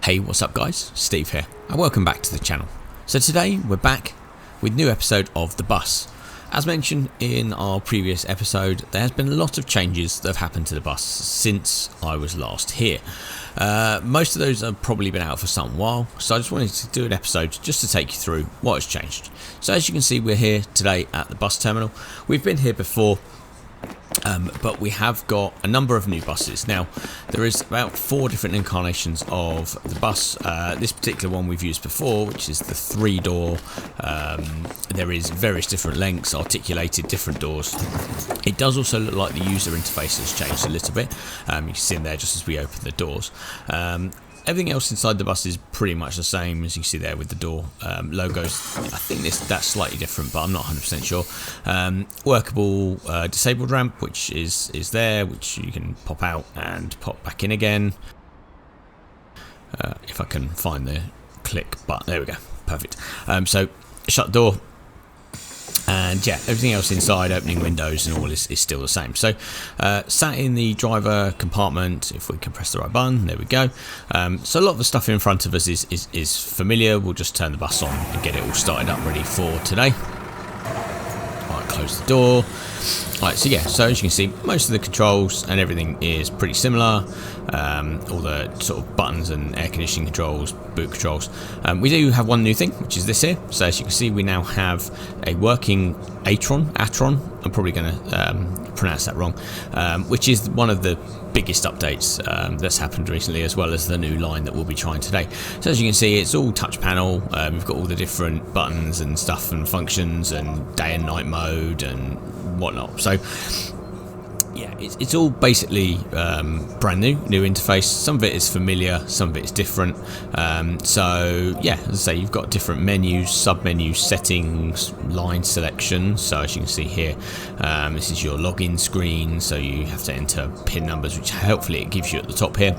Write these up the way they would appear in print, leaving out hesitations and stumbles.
Hey, what's up guys? Steve here, and welcome back to the channel. So today we're back with a new episode of The Bus. As mentioned in our previous episode, there has been a lot of changes that have happened to the bus since I was last here. Most of those have probably been out for some while, so I just wanted to do an episode just to take you through what has changed. So as you can see, we're here today at the bus terminal. We've been here before, but we have got a number of new buses. Now, there is about 4 different incarnations of the bus. This particular one we've used before, which is the 3-door. There is various different lengths, articulated different doors. It does also look like the user interface has changed a little bit. You can see in there just as we open the doors. Everything else inside the bus is pretty much the same, as you can see there with the door logos. I think that's slightly different, but I'm not 100% sure. Workable disabled ramp, which is there, which you can pop out and pop back in again. If I can find the click button, there we go, perfect. So shut door. And yeah, everything else inside, opening windows and all is still the same. So sat in the driver compartment, if we can press the right button, there we go. So a lot of the stuff in front of us is familiar. We'll just turn the bus on and get it all started up ready for today. Right, close the door. Right, so yeah, so as you can see, most of the controls and everything is pretty similar. All the sort of buttons and air conditioning controls, boot controls. We do have one new thing, which is this here. So as you can see, we now have a working Atron. I'm probably going to pronounce that wrong, which is one of the biggest updates that's happened recently, as well as the new line that we'll be trying today. So as you can see, it's all touch panel. We've got all the different buttons and stuff and functions and day and night mode and whatnot. So yeah, it's all basically brand new interface. Some of it is familiar, some of it is different. So yeah, as I say, you've got different menus, sub-menus, settings, line selection. So as you can see here, this is your login screen. So you have to enter PIN numbers, which hopefully it gives you at the top here.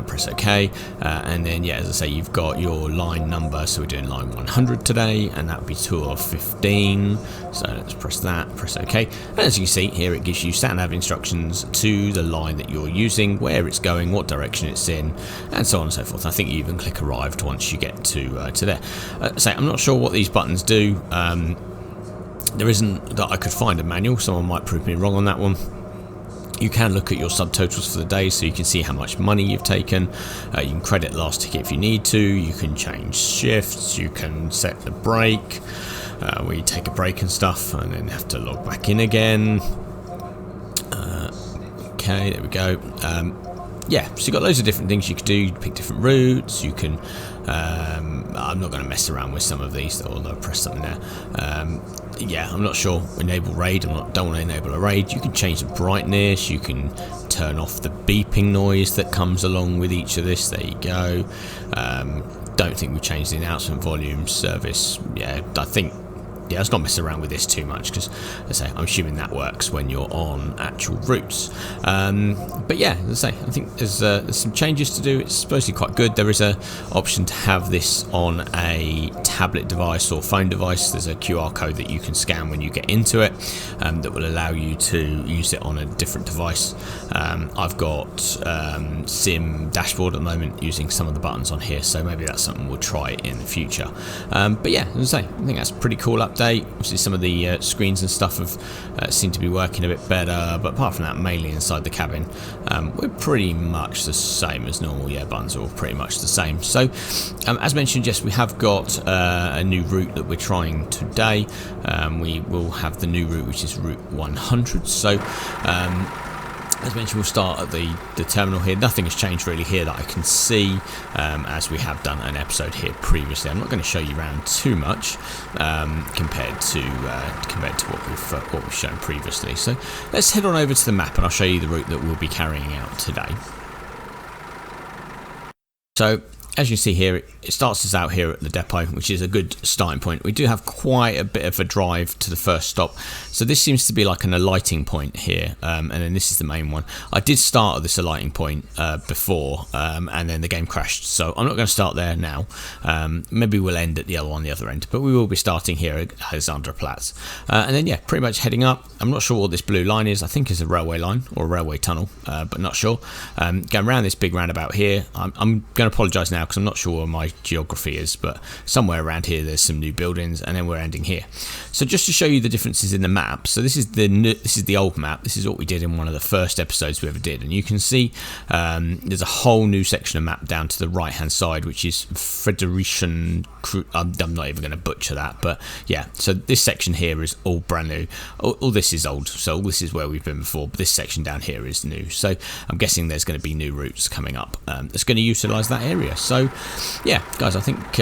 Press OK, and then yeah, as I say, you've got your line number. So we're doing line 100 today, and that would be 2 of 15. So let's press that, press OK, and as you can see here, it gives you sat-nav instructions to the line that you're using, where it's going, what direction it's in, and so on and so forth. I think you even click arrived once you get to there. So I'm not sure what these buttons do. There isn't that I could find a manual. Someone might prove me wrong on that one. You can look at your subtotals for the day, so you can see how much money you've taken. You can credit last ticket if you need to. You can change shifts. You can set the break, where you take a break and stuff, and then have to log back in again. Okay, there we go. Yeah, so you've got loads of different things you can do. You can pick different routes. You can. I'm not going to mess around with some of these, although I press something there. Yeah, I'm not sure. Enable raid. Don't want to enable a raid. You can change the brightness. You can turn off the beeping noise that comes along with each of this. There you go. Don't think we changed the announcement volume service. Yeah, I think. Yeah, let's not mess around with this too much, because as I say, I'm assuming that works when you're on actual routes. But yeah, as I say, I think there's some changes to do. It's supposed to be quite good. There is a option to have this on a tablet device or phone device. There's a QR code that you can scan when you get into it, that will allow you to use it on a different device. I've got Sim dashboard at the moment using some of the buttons on here, so maybe that's something we'll try in the future. But yeah, as I say, I think that's a pretty cool update. Obviously some of the screens and stuff have seem to be working a bit better, but apart from that, mainly inside the cabin, we're pretty much the same as normal. Yeah, buttons are all pretty much the same. So as mentioned, yes, we have got a new route that we're trying today. We will have the new route, which is route 100. So as mentioned, we'll start at the terminal here. Nothing has changed really here that I can see, as we have done an episode here previously. I'm not going to show you around too much compared to what we've shown previously. So let's head on over to the map, and I'll show you the route that we'll be carrying out today. So as you see here, it starts us out here at the depot, which is a good starting point. We do have quite a bit of a drive to the first stop, so this seems to be like an alighting point here, and then this is the main one. I did start at this alighting point before, and then the game crashed, so I'm not going to start there now. Maybe we'll end at the other one, the other end, but we will be starting here at Alexanderplatz, and then yeah, pretty much heading up. I'm not sure what this blue line is. I think it's a railway line or a railway tunnel, but not sure. Going around this big roundabout here. I'm going to apologise now because I'm not sure where my geography is, but somewhere around here there's some new buildings, and then we're ending here. So just to show you the differences in the map, so this is the old map. This is what we did in one of the first episodes we ever did, and you can see there's a whole new section of map down to the right hand side, which is Friedrichsen. I'm not even going to butcher that, but yeah, so this section here is all brand new. All this is old, so all this is where we've been before, but this section down here is new, so I'm guessing there's going to be new routes coming up that's going to utilise that area. So yeah, guys, I think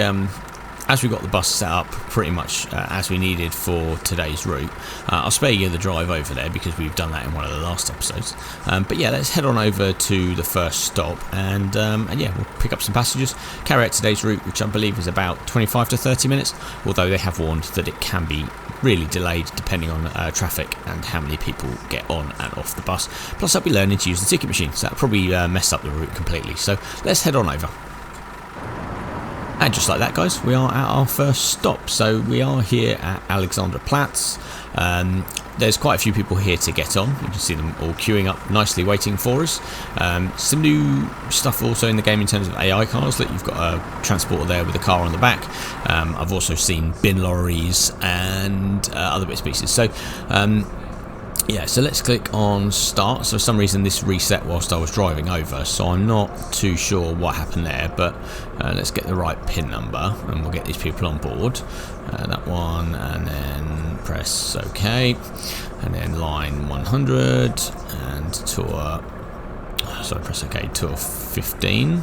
as we got the bus set up pretty much as we needed for today's route, I'll spare you the drive over there because we've done that in one of the last episodes. But yeah, let's head on over to the first stop, and yeah, we'll pick up some passengers, carry out today's route, which I believe is about 25 to 30 minutes, although they have warned that it can be really delayed depending on traffic and how many people get on and off the bus. Plus I'll be learning to use the ticket machine, so that'll probably mess up the route completely. So let's head on over. And just like that, guys, we are at our first stop. So we are here at Alexanderplatz. There's quite a few people here to get on. You can see them all queuing up nicely, waiting for us. Some new stuff also in the game in terms of AI cars, that you've got a transporter there with a car on the back. I've also seen bin lorries and other bits and pieces. So yeah, so let's click on start. So for some reason this reset whilst I was driving over, so I'm not too sure what happened there, but let's get the right PIN number and we'll get these people on board. That one, and then press OK, and then line 100 and tour, sorry, press OK, tour 15.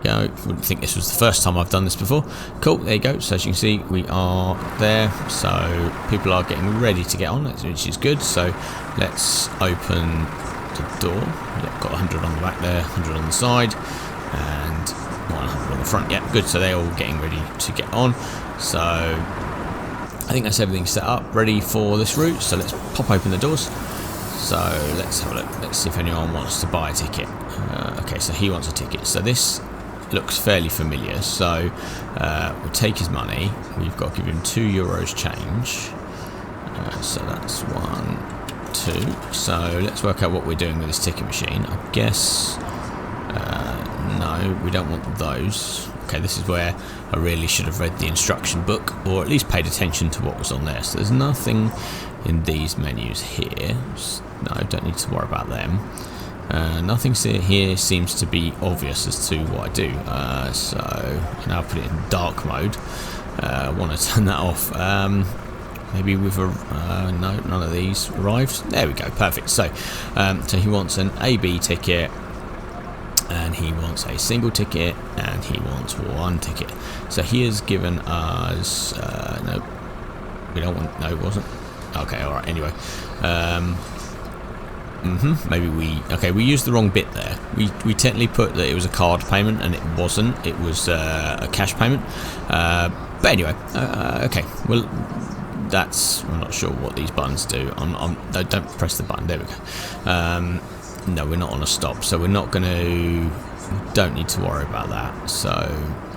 I wouldn't think this was the first time I've done this before. Cool, there you go. So as you can see, we are there. So people are getting ready to get on, which is good. So let's open the door. Yeah, got 100 on the back there, 100 on the side, and 100 on the front. Yeah, good. So they're all getting ready to get on. So I think that's everything set up, ready for this route. So let's pop open the doors. So let's have a look. Let's see if anyone wants to buy a ticket. Okay, so he wants a ticket. So this looks fairly familiar, so we'll take his money. We've got to give him €2 change, so that's 1, 2. So let's work out what we're doing with this ticket machine. I guess no, we don't want those. Okay, this is where I really should have read the instruction book, or at least paid attention to what was on there. So there's nothing in these menus here. No, don't need to worry about them. Nothing here seems to be obvious as to what I do, so now I'll put it in dark mode. I want to turn that off. Maybe with a no, none of these arrived. There we go, perfect. So so he wants an AB ticket, and he wants a single ticket, and he wants one ticket. So he has given us no, we don't want, no, it wasn't. Okay, all right, anyway. Maybe we used the wrong bit there. We technically put that it was a card payment, and it wasn't. It was a cash payment. But anyway, okay. Well, I'm not sure what these buttons do. No, don't press the button. There we go. No, we're not on a stop, so we're not going to. Don't need to worry about that. So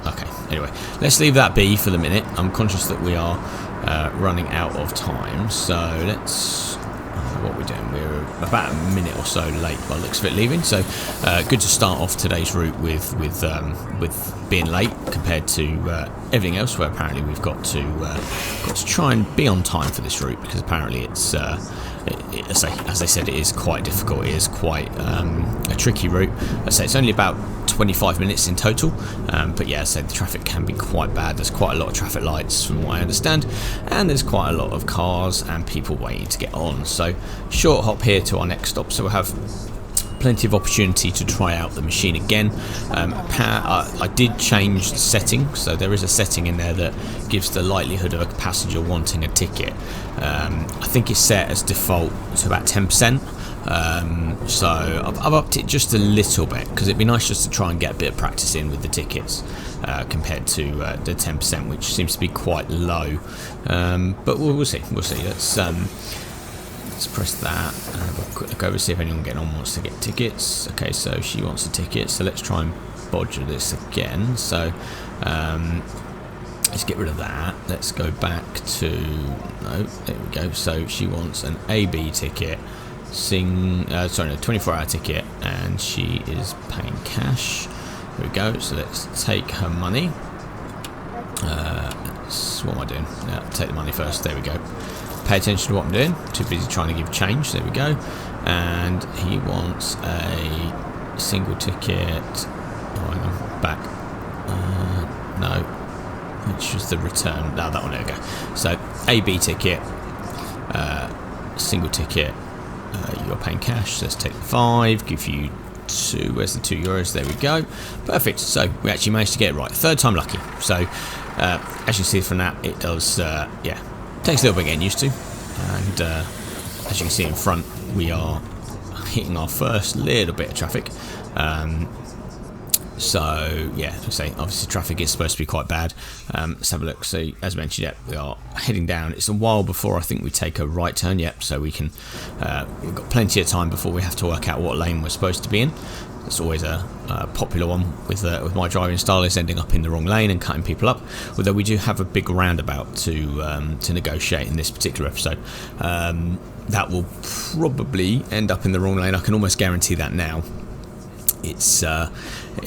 okay. Anyway, let's leave that be for the minute. I'm conscious that we are running out of time, so let's. What we're doing, we're about a minute or so late by the looks of it leaving, so good to start off today's route with being late compared to everything else, where apparently we've got to try and be on time for this route, because apparently it's as I said, it is quite difficult. It is quite a tricky route. I say it's only about 25 minutes in total, but yeah, so the traffic can be quite bad. There's quite a lot of traffic lights from what I understand, and there's quite a lot of cars and people waiting to get on. So short hop here to our next stop. So we'll have plenty of opportunity to try out the machine again. I did change the setting, so there is a setting in there that gives the likelihood of a passenger wanting a ticket. I think it's set as default to about 10%. So I've upped it just a little bit because it'd be nice just to try and get a bit of practice in with the tickets compared to the 10%, which seems to be quite low. But we'll see. Let's press that and have a quick look over, see if anyone getting on wants to get tickets. Okay, so she wants a ticket, so let's try and bodge this again. So let's get rid of that. Let's go back to, no, there we go. So she wants an AB ticket, 24-hour ticket, and she is paying cash. There we go. So let's take her money. What am I doing? Yeah, take the money first. There we go. Pay attention to what I'm doing. Too busy trying to give change. There we go. And he wants a single ticket. Oh, hang on. Back. No. Which was the return. No, that one. There we go. So AB ticket. Single ticket. You are paying cash. Let's take 5. Give you 2. Where's the €2? There we go. Perfect. So we actually managed to get it right. Third time lucky. So as you see from that, it does. Yeah. Takes a little bit getting used to, and as you can see in front, we are hitting our first little bit of traffic. So yeah, as I say, obviously traffic is supposed to be quite bad. Let's have a look. So as mentioned, yeah, we are heading down. It's a while before I think we take a right turn yet, so we can. We've got plenty of time before we have to work out what lane we're supposed to be in. It's always a popular one with my driving style, is ending up in the wrong lane and cutting people up. Although we do have a big roundabout to negotiate in this particular episode. That will probably end up in the wrong lane. I can almost guarantee that now. It's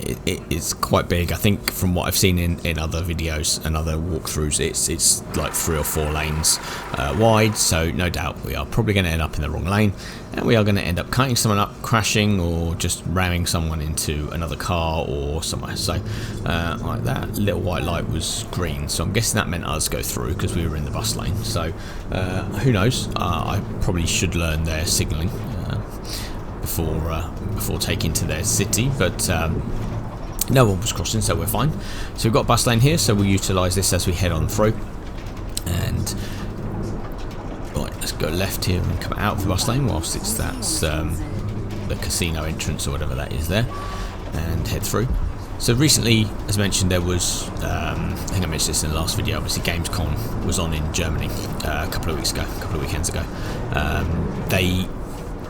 it's quite big. I think from what I've seen in other videos and other walkthroughs, it's like 3 or 4 lanes wide. So no doubt we are probably going to end up in the wrong lane, and we are going to end up cutting someone up, crashing, or just ramming someone into another car or somewhere. So like that little white light was green, so I'm guessing that meant us go through because we were in the bus lane. So who knows? I probably should learn their signalling before taking to their city, but no one was crossing, so we're fine. So we've got a bus lane here, so we'll utilise this as we head on through. And right, let's go left here and come out of the bus lane whilst that's the casino entrance or whatever that is there, and head through. So recently, as mentioned, there was I think I mentioned this in the last video, obviously Gamescom was on in Germany a couple of weekends ago. They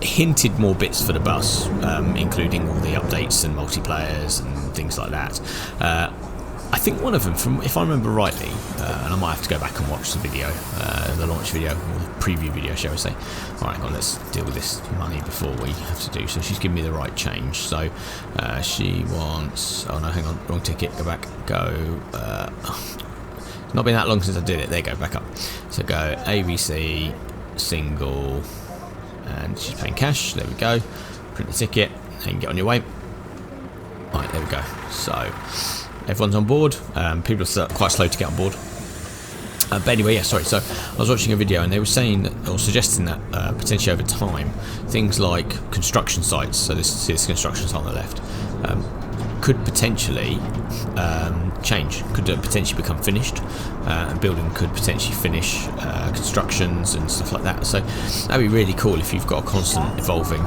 hinted more bits for the bus, including all the updates and multiplayers and things like that. I think one of them, from if I remember rightly, and I might have to go back and watch the video, the launch video, or the preview video, shall we say. Alright, hang on, let's deal with this money before we have to do. So she's giving me the right change. So she wants, oh no, hang on, wrong ticket, go back, go, it's not been that long since I did it, there you go, back up. So go ABC, single, and she's paying cash. There we go. Print the ticket and get on your way. Right, there we go. So everyone's on board. People are quite slow to get on board. But anyway, yeah, sorry. So I was watching a video and they were saying that, or suggesting that potentially over time, things like construction sites. So this construction site on the left could potentially change. Could potentially become finished. A building could potentially finish constructions and stuff like that. So that'd be really cool if you've got a constant evolving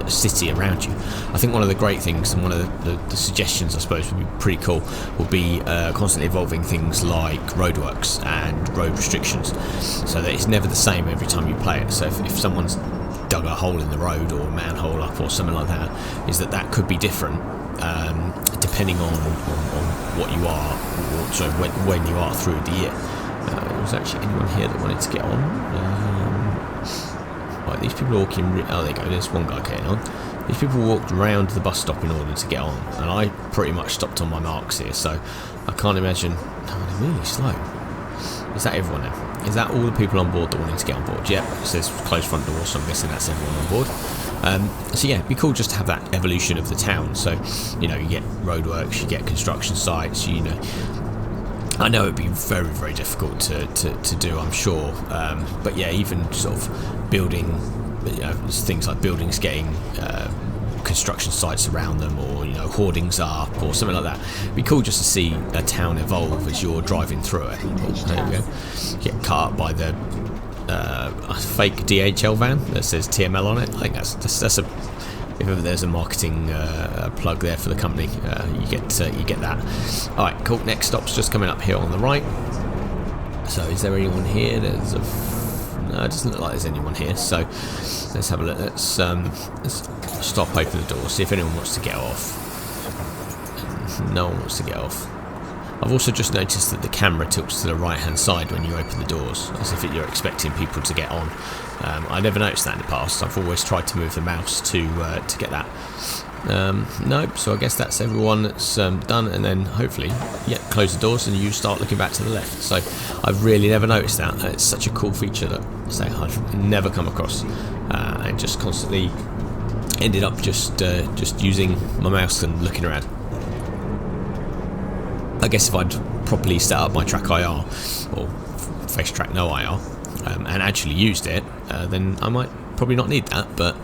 city around you. I think one of the great things and one of the suggestions I suppose would be pretty cool would be constantly evolving things like roadworks and road restrictions, so that it's never the same every time you play it. So if someone's dug a hole in the road or a manhole up or something like that, is that could be different depending on what you are, or sorry, when you are through the year. Was actually anyone here that wanted to get on? Right, these people are walking. Oh, there you go. There's one guy getting on. These people walked round the bus stop in order to get on, and I pretty much stopped on my marks here. So I can't imagine. No, they're really slow. Is that everyone now? Is that all the people on board that wanted to get on board? Yep, it says closed front door, so I'm guessing that's everyone on board. So yeah, it'd be cool just to have that evolution of the town. So, you know, you get roadworks, you get construction sites, you know. I know it'd be very, very difficult to do, I'm sure. But yeah, even sort of building there's things like buildings getting construction sites around them, or hoardings up or something like that. It'd be cool just to see a town evolve as you're driving through it. There we go. Get cut up by the fake DHL van that says TML on it. I think that's a, if ever there's a marketing plug there for the company, you get that. All right, cool. Next stop's just coming up here on the right. So is there anyone here? No, it doesn't look like there's anyone here. So let's have a look. Let's stop, open the door, see if anyone wants to get off. No one wants to get off. I've also just noticed that the camera tilts to the right hand side when you open the doors, as if you're expecting people to get on. I never noticed that in the past. I've always tried to move the mouse to get that. Nope, so I guess that's everyone that's done, and then hopefully, close the doors and you start looking back to the left. So I've really never noticed that. It's such a cool feature that I've never come across, and just constantly ended up just using my mouse and looking around. I guess if I'd properly set up my track IR, or face track no IR, and actually used it, then I might probably not need that, but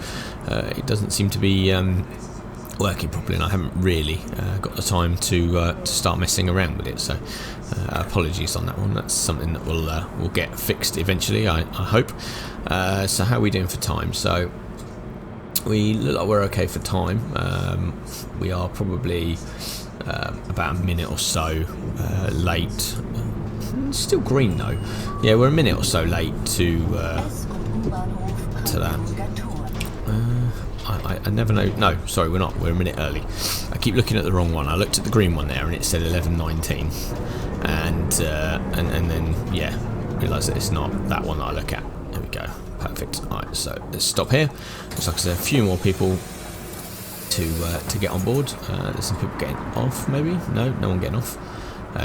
it doesn't seem to be working properly, and I haven't really got the time to start messing around with it, so apologies on that one. That's something that will get fixed eventually, I hope. So how are we doing for time? So we look like we're okay for time. We are probably about a minute or so late. Still green though. Yeah, we're a minute or so late to that. I never know. No, sorry, we're not. We're a minute early. I keep looking at the wrong one. I looked at the green one there, and it said 11:19, and then realised that it's not that one that I look at. There we go. Perfect. All right, so let's stop here. Looks like there's a few more people to get on board. There's some people getting off, maybe. No one getting off.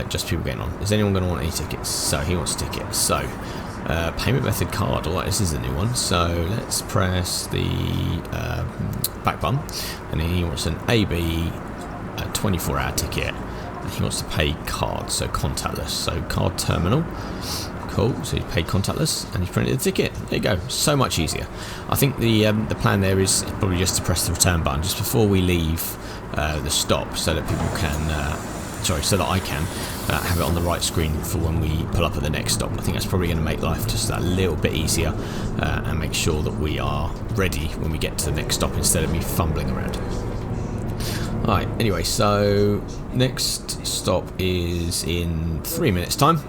Just people getting on. Is anyone going to want any tickets? So he wants a ticket. So payment method card. Alright, this is a new one. So let's press the back button, and then he wants an AB 24-hour ticket. And he wants to pay card, so contactless. So card terminal. Cool. So he's paid contactless, and he's printed the ticket. There you go. So much easier. I think the plan there is probably just to press the return button just before we leave the stop, so that people can. So that I can have it on the right screen for when we pull up at the next stop. I think that's probably going to make life just a little bit easier, and make sure that we are ready when we get to the next stop instead of me fumbling around. Alright, anyway, so next stop is in 3 minutes time.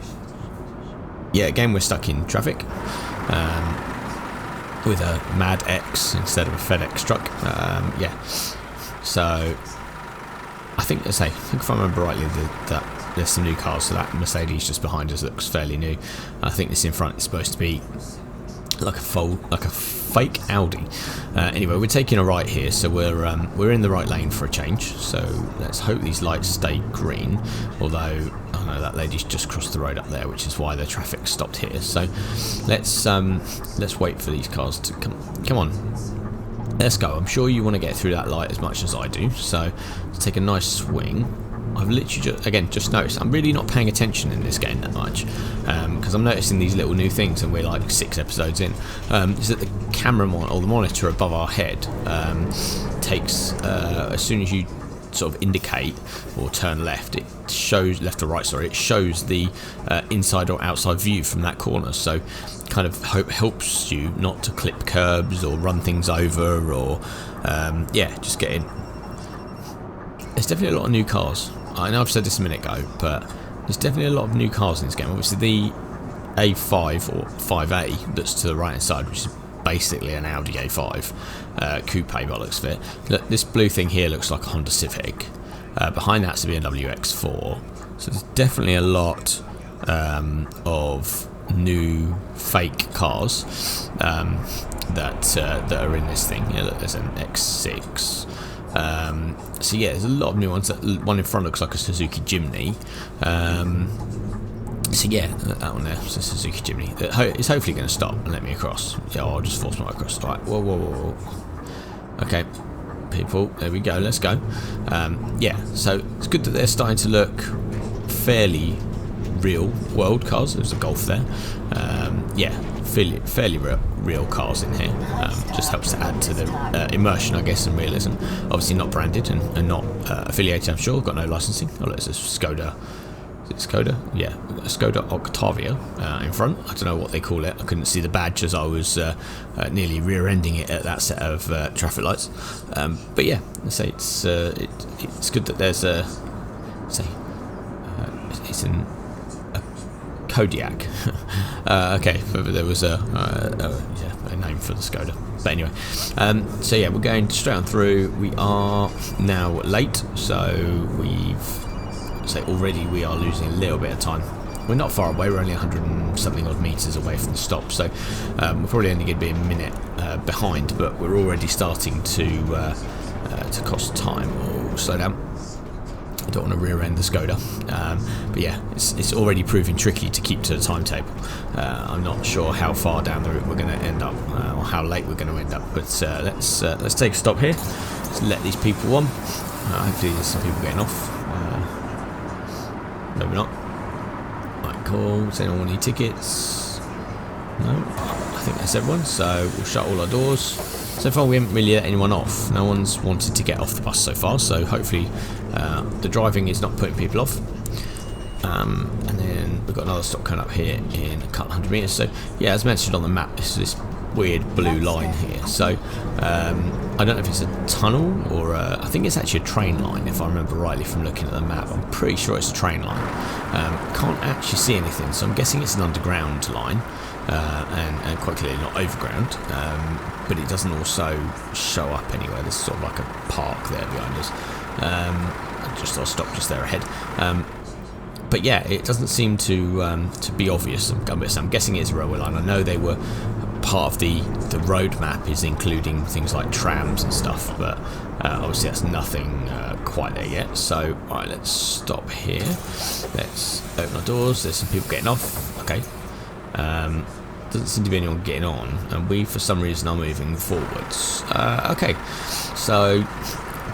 Yeah, again we're stuck in traffic with a Mad X instead of a FedEx truck. So I think if I remember rightly, that there's some new cars. So that Mercedes just behind us looks fairly new. I think this in front is supposed to be like a fake Audi. Anyway, we're taking a right here, so we're in the right lane for a change. So let's hope these lights stay green. Although I know that lady's just crossed the road up there, which is why the traffic stopped here. So let's wait for these cars to come on. Let's go. I'm sure you want to get through that light as much as I do, so let's take a nice swing. I've literally just noticed I'm really not paying attention in this game that much, because I'm noticing these little new things, and we're like 6 episodes in. Is that the camera or the monitor above our head takes as soon as you sort of indicate or turn left, it shows left or right. Sorry, it shows the inside or outside view from that corner. So kind of helps you not to clip curbs or run things over, or just get in. There's definitely a lot of new cars. I know I've said this a minute ago, but there's definitely a lot of new cars in this game. Obviously the A5 or 5A that's to the right hand side, which is basically an Audi A5 coupe by looks of it. Look, this blue thing here looks like a Honda Civic. Behind that's a BMW X4. So there's definitely a lot of new fake cars that are in this thing. Yeah, look, there's an X6. So yeah, there's a lot of new ones. One in front looks like a Suzuki Jimny. So yeah, that one there, it's a Suzuki Jimny. It's hopefully going to stop and let me across. Yeah, I'll just force my way across. Right, whoa. Okay, people, there we go, let's go. So it's good that they're starting to look fairly real world cars. There's a Golf there. Yeah, fairly real cars in here. Just helps to add to the immersion, I guess, and realism. Obviously not branded and not affiliated, I'm sure. Got no licensing. Oh, there's a Skoda. Is it Skoda? Yeah, a Skoda Octavia in front. I don't know what they call it. I couldn't see the badge as I was nearly rear-ending it at that set of traffic lights. But yeah, I say it's good that there's a Kodiak. Okay, there was a name for the Skoda. But anyway, so yeah, we're going straight on through. We are now late, so already we are losing a little bit of time. We're not far away. We're only 100 and something odd meters away from the stop, so we're probably only going to be a minute behind. But we're already starting to cost time. Oh, slow down. I don't want to rear end the Skoda, but yeah, it's already proving tricky to keep to the timetable. I'm not sure how far down the route we're going to end up, or how late we're going to end up. But let's take a stop here. Let's let these people on. Hopefully, there's some people getting off. No, we're not. Right, cool. Does anyone want any tickets? No, I think that's everyone. So we'll shut all our doors. So far, we haven't really let anyone off. No one's wanted to get off the bus so far. So hopefully, the driving is not putting people off. And then we've got another stop coming up here in a couple hundred meters. So yeah, as mentioned on the map, this weird blue line here. So I don't know if it's a tunnel or I think it's actually a train line, if I remember rightly from looking at the map. I'm pretty sure it's a train line. Can't actually see anything, so I'm guessing it's an underground line, and quite clearly not overground. But it doesn't also show up anywhere. There's sort of like a park there behind us. I'll stop just there ahead. But yeah, it doesn't seem to be obvious. I'm guessing it's a railway line. I know they were part of the road map is including things like trams and stuff, but obviously that's nothing quite there yet. So alright, let's stop here. Let's open our doors. There's some people getting off. Okay. Doesn't seem to be anyone getting on, and we for some reason are moving forwards. Okay, so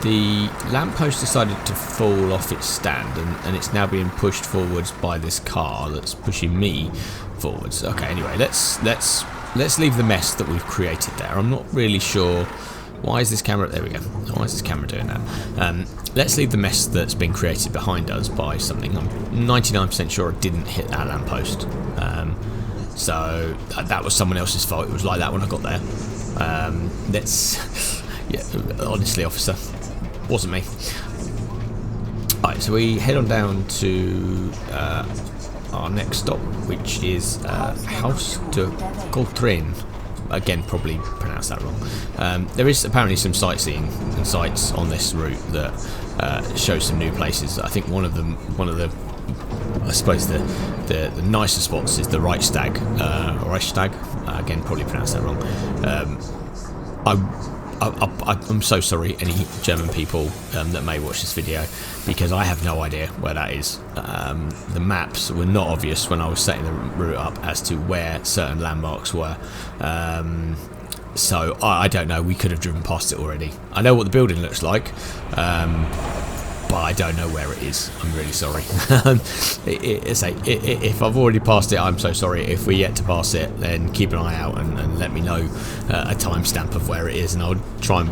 the lamppost decided to fall off its stand, and it's now being pushed forwards by this car that's pushing me forwards. Okay, anyway, let's leave the mess that we've created there. I'm not really sure why is this camera. There we go. Why is this camera doing that? Let's leave the mess that's been created behind us by something. I'm 99% sure it didn't hit that lamppost. So that was someone else's fault. It was like that when I got there. Yeah, honestly, officer, wasn't me. Alright, so we head on down to our next stop, which is House de Atron. Again, probably pronounced that wrong. There is apparently some sightseeing and sights on this route that show some new places. I think one of the I suppose the nicer spots is the Reichstag. Again, probably pronounced that wrong. I'm so sorry, any German people that may watch this video, because I have no idea where that is. The maps were not obvious when I was setting the route up as to where certain landmarks were. So I don't know. We could have driven past it already. I know what the building looks like, but I don't know where it is. I'm really sorry. If I've already passed it, I'm so sorry. If we're yet to pass it, then keep an eye out and let me know a timestamp of where it is, and I'll try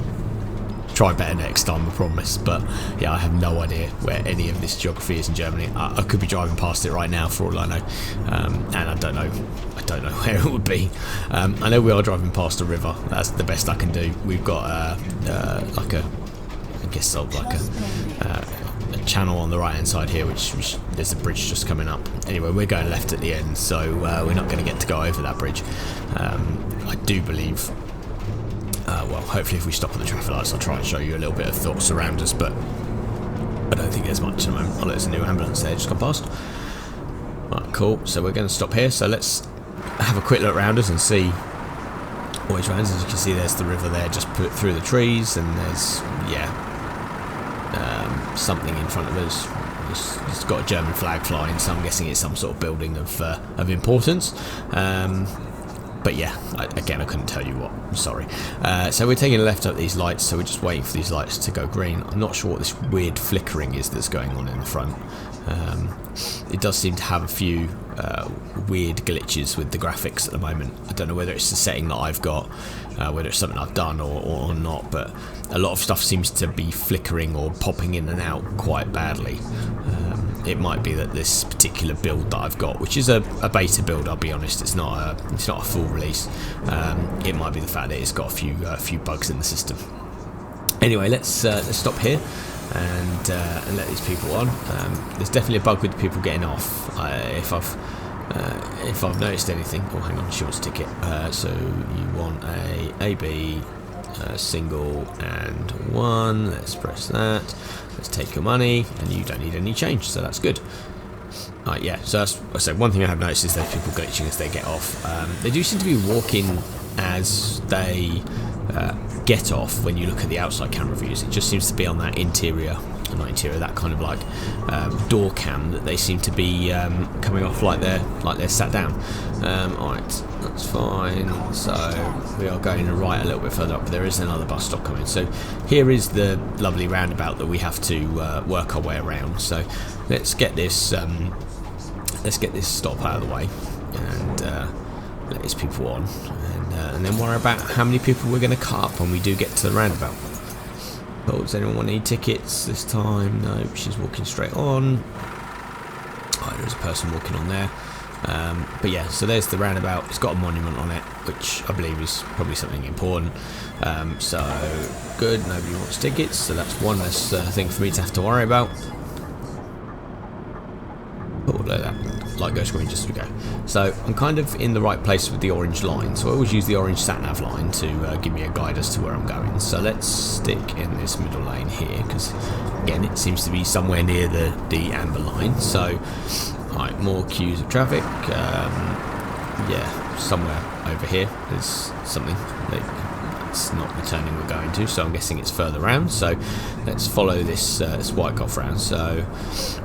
better next time, I promise. But yeah, I have no idea where any of this geography is in Germany. I could be driving past it right now for all I know, and I don't know where it would be. I know we are driving past a river. That's the best I can do. We've got like a channel on the right hand side here, which there's a bridge just coming up. Anyway, we're going left at the end, so we're not going to get to go over that bridge. I do believe, well, hopefully if we stop at the traffic lights, I'll try and show you a little bit of thoughts around us, but I don't think there's much at the moment. Oh, there's a new ambulance there just gone past. Right, cool, so we're going to stop here, so let's have a quick look around us and see what is around us. As you can see, there's the river there just put through the trees, and there's something in front of us. It's got a German flag flying, so I'm guessing it's some sort of building of importance. But yeah, again, I couldn't tell you what. I'm sorry. So we're taking a left up these lights, so we're just waiting for these lights to go green. I'm not sure what this weird flickering is that's going on in the front. It does seem to have a few weird glitches with the graphics at the moment. I don't know whether it's the setting that I've got, whether it's something I've done or not, but a lot of stuff seems to be flickering or popping in and out quite badly. It might be that this particular build that I've got, which is a beta build, I'll be honest, it's not a full release. It might be the fact that it's got a few bugs in the system. Anyway, let's stop here and let these people on. There's definitely a bug with people getting off. If I've noticed anything. Oh, hang on, shorts ticket. So you want a AB single and 1. Let's press that. Let's take your money, and you don't need any change, so that's good. Right, yeah. So one thing I have noticed is there's people glitching as they get off. They do seem to be walking as they get off. When you look at the outside camera views, it just seems to be on that interior, not interior, that kind of like door cam that they seem to be coming off like they're sat down. Alright, that's fine. So we are going right a little bit further up, but there is another bus stop coming. So here is the lovely roundabout that we have to work our way around. So let's get this stop out of the way and let these people on, and then worry about how many people we're going to cut up when we do get to the roundabout. Oh, does anyone want any tickets this time? No, she's walking straight on. Oh, there's a person walking on there. But yeah, so there's the roundabout. It's got a monument on it, which I believe is probably something important. So good, nobody wants tickets, so that's one less thing for me to have to worry about. Oh, look at that. Light goes green just as we go. So I'm kind of in the right place with the orange line. So I always use the orange sat-nav line to give me a guide as to where I'm going. So let's stick in this middle lane here, because again, it seems to be somewhere near the amber line. So, right, more queues of traffic. Yeah, somewhere over here there's something. It's not the turning we're going to, so I'm guessing it's further round. So let's follow this white golf round. So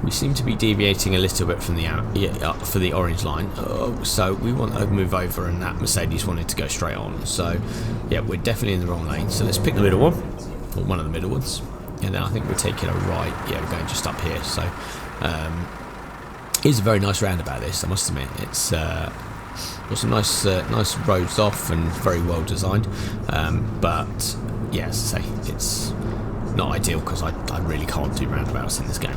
we seem to be deviating a little bit from for the orange line. Oh, so we want to move over, and that Mercedes wanted to go straight on. So yeah, we're definitely in the wrong lane. So let's pick the middle one, or one of the middle ones, and then I think we're taking a right. Yeah, we're going just up here. So it's a very nice roundabout. This, I must admit, it's. Got some nice roads off and very well designed, but yeah, as I say, it's not ideal because I really can't do roundabouts in this game.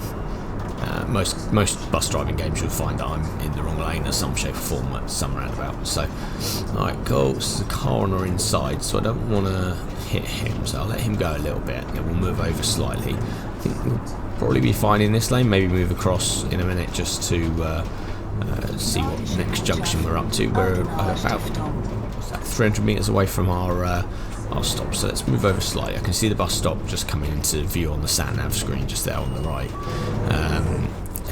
Most bus driving games you'll find that I'm in the wrong lane in some shape or form at some roundabout. So, alright, cool. This is a car on our inside, so I don't want to hit him, so I'll let him go a little bit, and we'll move over slightly. I think we'll probably be fine in this lane. Maybe move across in a minute just to see what next junction we're up to. We're about 300 metres away from our stop, so let's move over slightly. I can see the bus stop just coming into view on the sat-nav screen just there on the right. I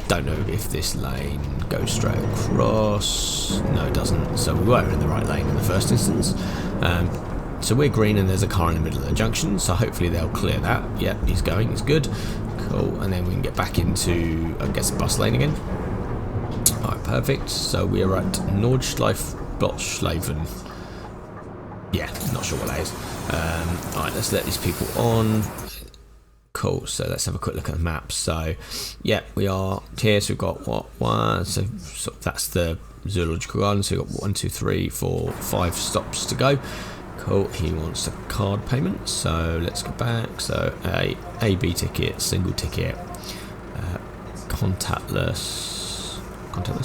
don't know if this lane goes straight across. No, it doesn't, so we were in the right lane in the first instance. So we're green and there's a car in the middle of the junction, so hopefully they'll clear that. Yep, he's going, he's good. Cool, and then we can get back into, I guess, the bus lane again. Alright, perfect. So we are at Nordschleife-Blotzschleifen. Yeah, not sure what that is. Alright, let's let these people on. Cool, so let's have a quick look at the map. So, yeah, we are here. So we've got one. So that's the zoological garden. So we've got 1, 2, 3, 4, 5 stops to go. Cool, he wants a card payment. So let's go back. So A, B ticket, single ticket, contactless,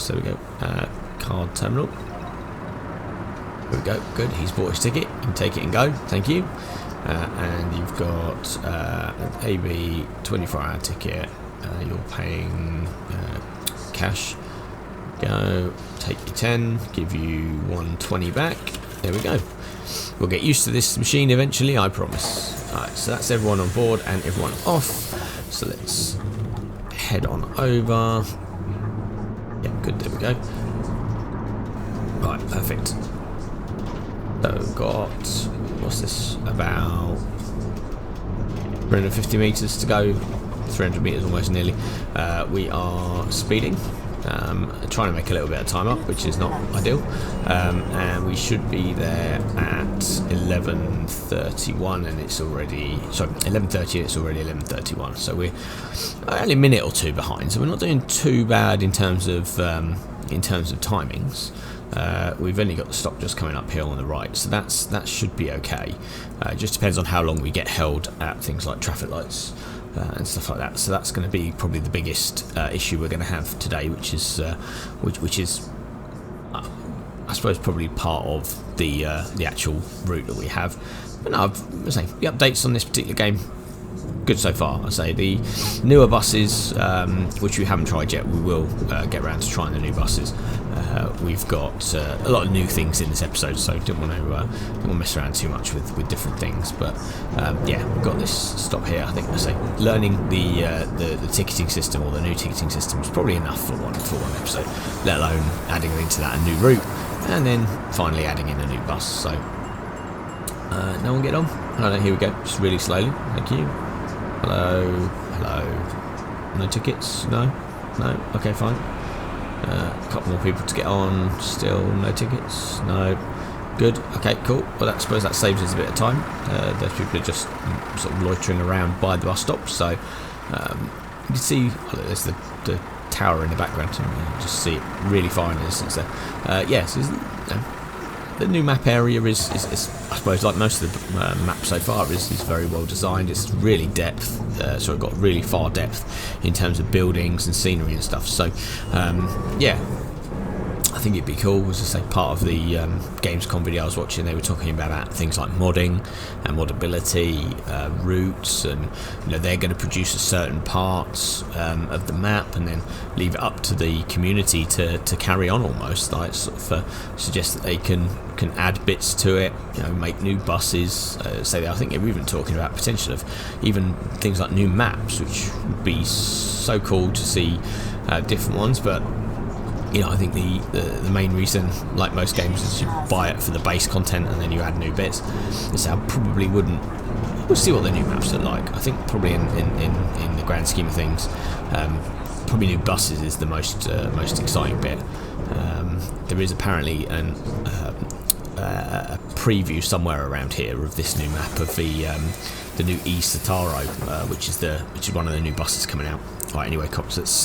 there we go, card terminal. There we go, good, he's bought his ticket, you can take it and go, thank you. And you've got an AB 24-hour ticket, you're paying cash, go, take your 10, give you 120 back, there we go. We'll get used to this machine eventually, I promise. Alright, so that's everyone on board and everyone off, so let's head on over. Yeah, good, there we go. Right, perfect. So we've got, what's this, about 350 metres to go, 300 metres almost nearly. We are speeding, trying to make a little bit of time up, which is not ideal. And we should be there at 11:31, and it's already 11:30, and it's already 11:31. So we're only a minute or two behind. So we're not doing too bad in terms of timings. We've only got the stop just coming uphill on the right, so that should be okay. It just depends on how long we get held at things like traffic lights and stuff like that. So that's going to be probably the biggest issue we're going to have today, which is I suppose probably part of the actual route that we have. But no, the updates on this particular game, good so far. I say the newer buses, which we haven't tried yet, we will get around to trying the new buses. We've got a lot of new things in this episode, so don't want to mess around too much with different things. But yeah, we've got this stop here. I think learning the ticketing system, or the new ticketing system, is probably enough for one episode, let alone adding into that a new route, and then finally adding in a new bus. So no one get on. Here we go, just really slowly. Thank you. Hello. No tickets? No. Okay, fine. A couple more people to get on. Still no tickets. No. Good. Okay, cool. Well, I suppose that saves us a bit of time. Those people are just sort of loitering around by the bus stop. So you can see there's the tower in the background. You can just see it really far in the distance there. Yes. The new map area is, I suppose, like most of the maps so far, is very well designed. It's really depth, so it got really far depth in terms of buildings and scenery and stuff. So, yeah, I think it'd be cool. As I say, part of the Gamescom video I was watching, they were talking about things like modding and modability, routes, and they're going to produce a certain parts of the map and then leave it up to the community to carry on, almost like sort of suggest that they can add bits to it, make new buses. I think they're even talking about potential of even things like new maps, which would be so cool to see different ones. But I think the main reason, like most games, is you buy it for the base content and then you add new bits. So I probably wouldn't. We'll see what the new maps look like. I think probably in the grand scheme of things, probably new buses is the most exciting bit. There is apparently a preview somewhere around here of this new map of the new E-Sataro, which is one of the new buses coming out. Right, anyway, cops, let's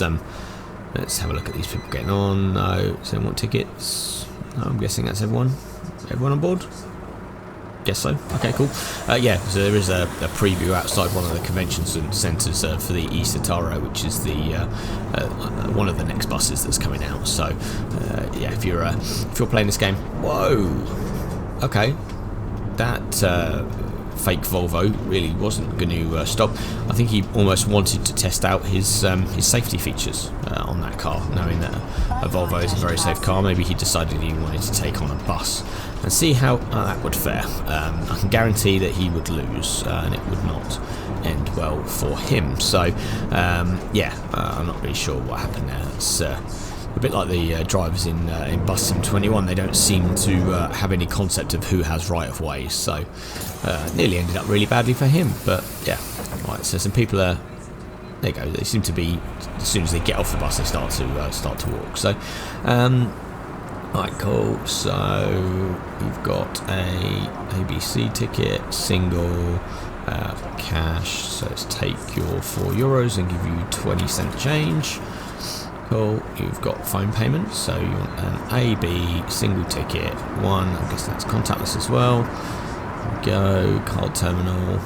have a look at these people getting on. No, does anyone want tickets? No, I'm guessing that's everyone. Everyone on board? Guess so. Okay, cool. Yeah, so there is a preview outside one of the convention centres for the E-Sataro, which is one of the next buses that's coming out. So, yeah, if you're playing this game, whoa, okay, that fake Volvo really wasn't going to stop. I think he almost wanted to test out his safety features on that car, knowing that a Volvo is a very safe car. Maybe he decided he wanted to take on a bus and see how that would fare. I can guarantee that he would lose, and it would not end well for him. So, yeah, I'm not really sure what happened there. It's a bit like the drivers in Bus Sim 21. They don't seem to have any concept of who has right of way, so nearly ended up really badly for him. But yeah, right. So some people are, there you go. They seem to be, as soon as they get off the bus, they start to walk. So, right, cool. So we've got a ABC ticket, single, cash. So let's take your €4 and give you 20-cent change. Cool. You've got phone payments, so you want an AB single ticket, one. I guess that's contactless as well. There we go. Card terminal.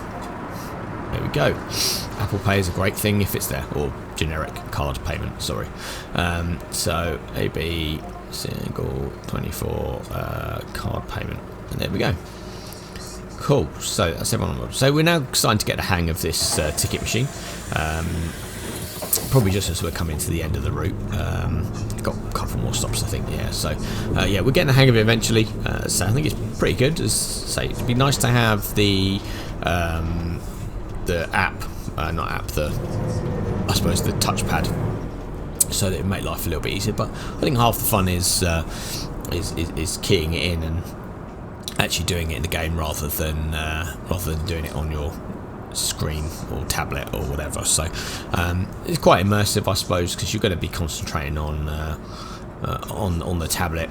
There we go. Apple Pay is a great thing if it's there, or generic card payment. Sorry. So AB single 24 card payment, and there we go. Cool. So that's everyone on board. So we're now starting to get the hang of this ticket machine. Probably just as we're coming to the end of the route. Got a couple more stops, I think. Yeah. So yeah, we're getting the hang of it eventually. So I think it's pretty good. As say, it'd be nice to have the app, not app, I suppose the touchpad, so that it would make life a little bit easier. But I think half the fun is keying it in and actually doing it in the game rather than doing it on your screen or tablet or whatever. So it's quite immersive, I suppose, because you're going to be concentrating on the tablet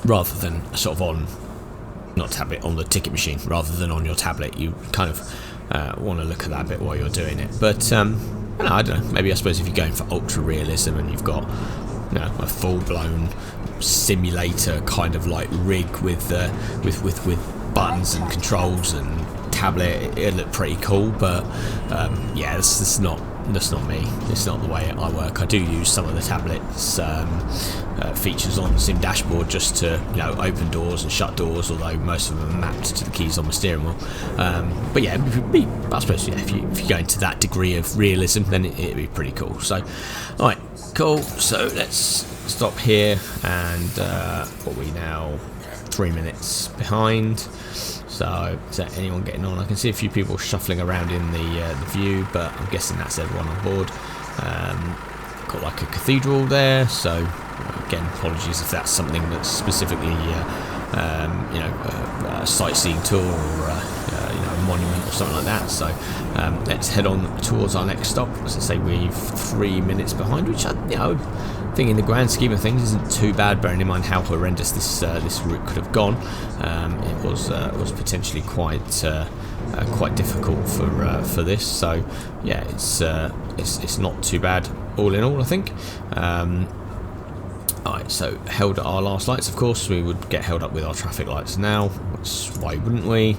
rather than sort of on the ticket machine rather than on your tablet. You kind of want to look at that bit while you're doing it. But I don't know, maybe I suppose if you're going for ultra realism and you've got a full-blown simulator kind of like rig with buttons and controls and tablet, it looked pretty cool. But yeah, that's not me. It's not the way I work. I do use some of the tablet's features on the sim dashboard just to open doors and shut doors, although most of them are mapped to the keys on my steering wheel. But yeah, I suppose if you go into that degree of realism, then it'd be pretty cool. So alright, cool. So let's stop here, and what are we now? 3 minutes behind. So is there anyone getting on? I can see a few people shuffling around in the view, but I'm guessing that's everyone on board. Got like a cathedral there, so again, apologies if that's something that's specifically a sightseeing tour or a monument or something like that. So let's head on towards our next stop. As I say, we're 3 minutes behind, which I think in the grand scheme of things isn't too bad, bearing in mind how horrendous this route could have gone. It was potentially quite difficult for this. So yeah, it's not too bad all in all, I think. Alright, so held at our last lights, of course. We would get held up with our traffic lights now, which why wouldn't we?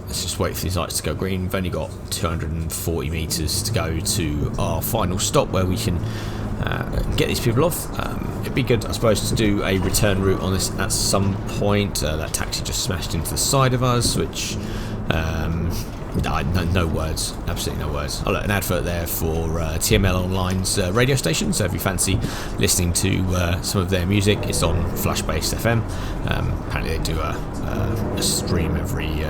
Let's just wait for these lights to go green. We've only got 240 metres to go to our final stop where we can get these people off. It'd be good, I suppose, to do a return route on this at some point. That taxi just smashed into the side of us, which no words, absolutely no words. Oh look, an advert there for TML Online's radio station, so if you fancy listening to some of their music, it's on Flash-based FM. Apparently they do a stream every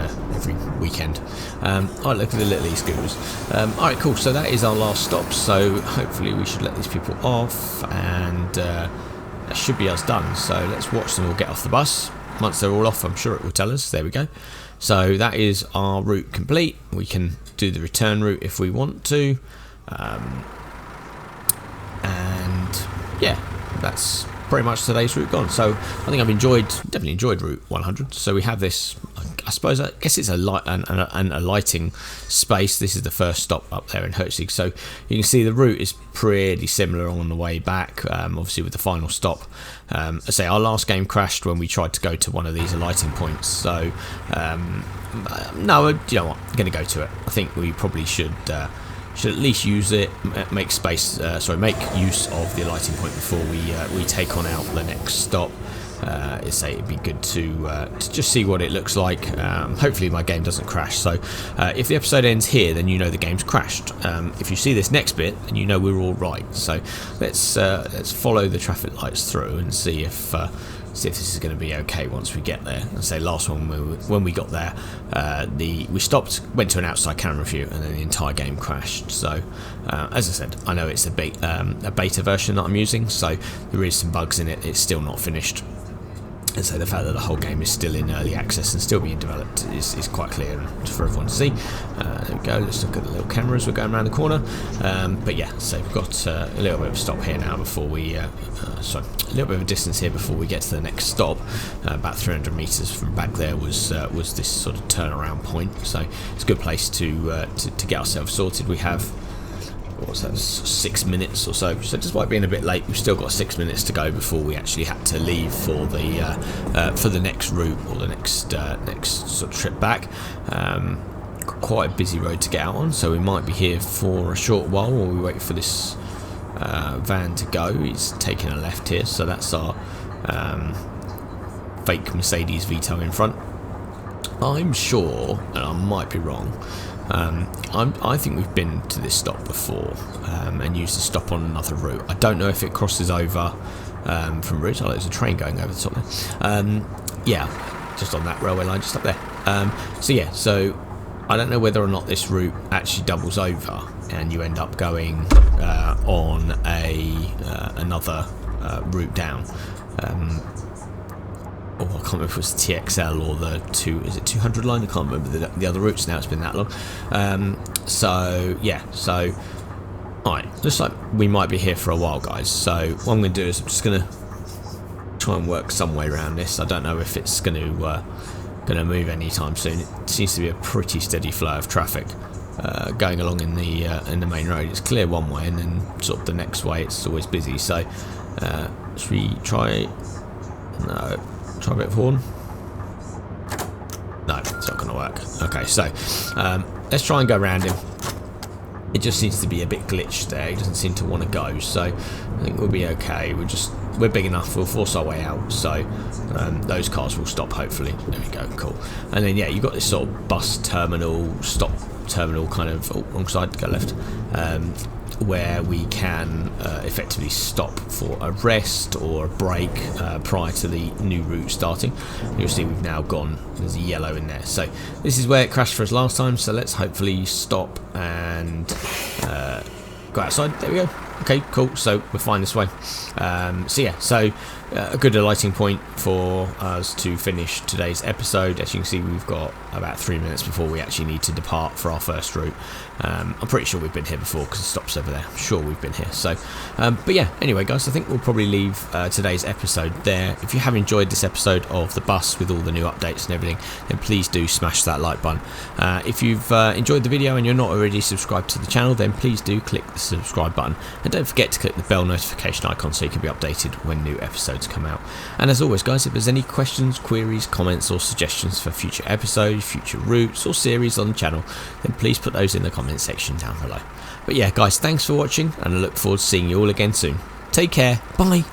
weekend. Alright, look at the little e-scooters. Alright, cool, so that is our last stop, so hopefully we should let these people off, and that should be us done. So let's watch them all get off the bus. Once they're all off, I'm sure it will tell us. There we go. So that is our route complete. We can do the return route if we want to. And yeah, that's pretty much today's route gone. So I think I've definitely enjoyed Route 100. So we have this, I guess it's a lighting space. This is the first stop up there in Herzig. So you can see the route is pretty similar on the way back, obviously with the final stop. I say our last game crashed when we tried to go to one of these alighting points. So no, you know what, I'm going to go to it. I think we probably should at least use it, make use of the alighting point before we take on out the next stop. It'd be good to just see what it looks like. Hopefully my game doesn't crash. So if the episode ends here, then you know the game's crashed. If you see this next bit, then you know we're all right. So let's follow the traffic lights through and see if this is going to be okay once we get there. I say last one when we got there, we stopped, went to an outside camera view, and then the entire game crashed. So as I said, I know it's a beta version that I'm using, so there is some bugs in it. It's still not finished. And so the fact that the whole game is still in early access and still being developed is quite clear for everyone to see. There we go, let's look at the little cameras, we're going around the corner. But yeah, so we've got a little bit of a stop here now before we, a little bit of a distance here before we get to the next stop. About 300 metres from back there was this sort of turnaround point. So it's a good place to get ourselves sorted. We have, what's that, 6 minutes or so. So despite being a bit late, we've still got 6 minutes to go before we actually had to leave for the next route or the next sort of trip back. Got quite a busy road to get out on, so we might be here for a short while while we wait for this van to go. It's taking a left here, so that's our fake Mercedes Vito in front. I'm sure, and I might be wrong, I think we've been to this stop before and used the stop on another route. I don't know if it crosses over from routes. Oh, there's a train going over the top there. Yeah, just on that railway line just up there. So I don't know whether or not this route actually doubles over and you end up going on another route down. Oh, I can't remember if it was the TXL or the 200 line. I can't remember the other routes now. It's been that long. So yeah, so alright, looks like we might be here for a while, guys. So what I'm going to do is I'm just going to try and work some way around this. I don't know if it's going to move anytime soon. It seems to be a pretty steady flow of traffic going along in the main road. It's clear one way, and then sort of the next way it's always busy. So should we try? No, try a bit of horn. No, it's not going to work. Okay, so let's try and go around him. It just seems to be a bit glitched there. He doesn't seem to want to go, so I think we'll be okay. We're big enough. We'll force our way out, so those cars will stop. Hopefully, there we go. Cool. And then yeah, you've got this sort of bus terminal, stop terminal kind of wrong side, go left, where we can effectively stop for a rest or a break prior to the new route starting. You'll see we've now gone, there's a yellow in there, so this is where it crashed for us last time, so let's hopefully stop and go outside. There we go. Okay, cool, so we're fine this way. So yeah, so a good alighting point for us to finish today's episode. As you can see, we've got about 3 minutes before we actually need to depart for our first route. I'm pretty sure we've been here before because it stops over there. I'm sure we've been here. So, but yeah, anyway, guys, I think we'll probably leave today's episode there. If you have enjoyed this episode of the bus with all the new updates and everything, then please do smash that like button. If you've enjoyed the video and you're not already subscribed to the channel, then please do click the subscribe button, and don't forget to click the bell notification icon so you can be updated when new episodes come out. And as always, guys, if there's any questions, queries, comments or suggestions for future episodes, future routes or series on the channel, then please put those in the comments section down below. But yeah, guys, thanks for watching, and I look forward to seeing you all again soon. Take care, bye.